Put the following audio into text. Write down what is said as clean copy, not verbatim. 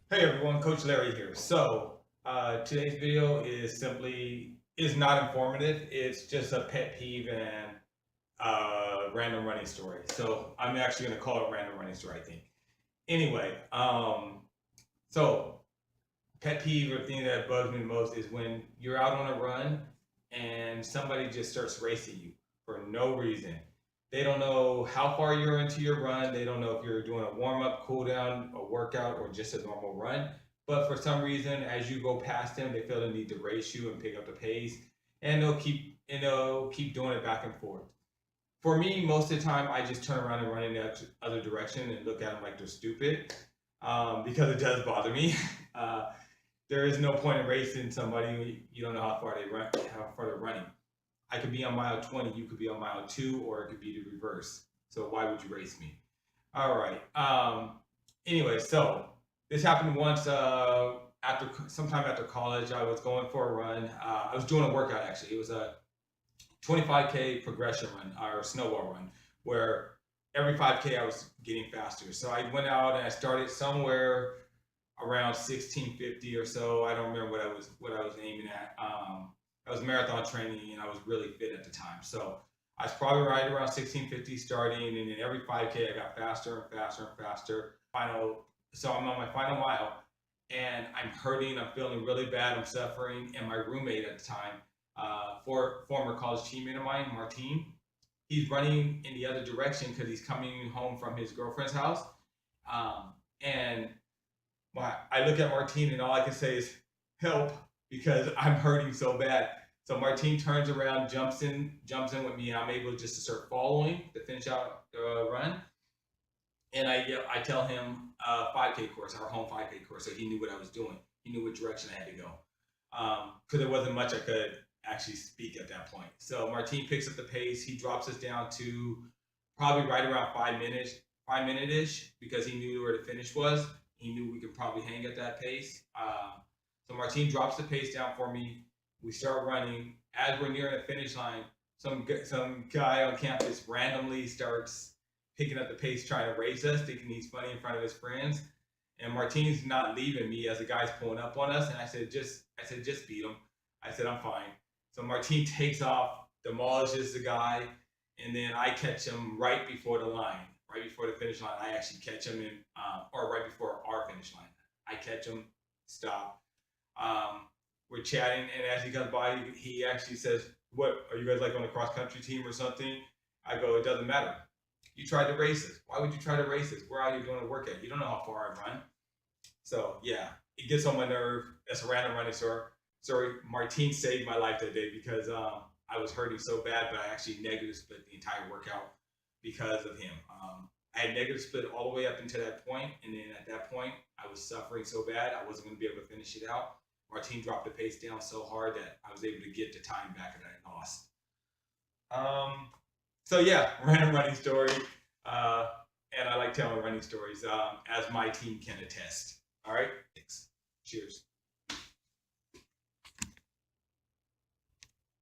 Hey everyone, Coach Larry here. Today's video is not informative. It's just a pet peeve and random running story. So I'm actually going to call it random running story, I think. Anyway, so pet peeve or thing that bugs me the most is when you're out on a run and somebody just starts racing you for no reason. They don't know how far you're into your run. They don't know if you're doing a warm up, cool down, a workout, or just a normal run. But for some reason, as you go past them, they feel the need to race you and pick up the pace, and they'll keep doing it back and forth. For me, most of the time, I just turn around and run in the other direction and look at them like they're stupid, because it does bother me. Uh, there is no point in racing somebody when you don't know how far they're running. I could be on mile 20, you could be on mile 2, or it could be the reverse. So why would you race me? All right. Anyway, so this happened once sometime after college. I was going for a run. I was doing a workout actually. It was a 25K progression run or snowball run where every 5K I was getting faster. So I went out and I started somewhere around 1650 or so. I don't remember what I was aiming at. I was marathon training and I was really fit at the time. So I was probably right around 1650 starting, and then every 5K I got faster and faster and faster. So I'm on my final mile, and I'm hurting. I'm feeling really bad. I'm suffering, and my roommate at the time, former college teammate of mine, Martin, he's running in the other direction because he's coming home from his girlfriend's house. And I look at Martine and all I can say is help because I'm hurting so bad. So Martine turns around, jumps in with me, and I'm able just to start following to finish out the run. And I tell him 5K course, our home 5K course, so he knew what I was doing. He knew what direction I had to go because there wasn't much I could actually speak at that point. So Martine picks up the pace. He drops us down to probably right around 5 minutes, 5 minute ish, because he knew where the finish was. He knew we could probably hang at that pace. So Martine drops the pace down for me. We start running. As we're nearing the finish line, some guy on campus randomly starts picking up the pace, trying to race us, thinking he's funny in front of his friends. And Martine's not leaving me as the guy's pulling up on us. And I said, just beat him. I said, I'm fine. So Martine takes off, demolishes the guy, and then I catch him right before the line, right before the finish line. I actually catch him or right before our finish line. I catch him, stop. We're chatting, and as he comes by, he actually says, "What are you guys like on a cross country team or something?" I go, "It doesn't matter. You tried to race us. Why would you try to race us? We're out here doing a workout. You don't know how far I run." So yeah, it gets on my nerve. That's a random running story. Sorry, Martine saved my life that day because I was hurting so bad, but I actually negative split the entire workout because of him. I had negative split all the way up until that point, and then at that point, I was suffering so bad I wasn't going to be able to finish it out. Martine dropped the pace down so hard that I was able to get the time back that I lost. Um, so yeah, random running story, uh, and I like telling running stories, as my team can attest. All right, thanks. Cheers.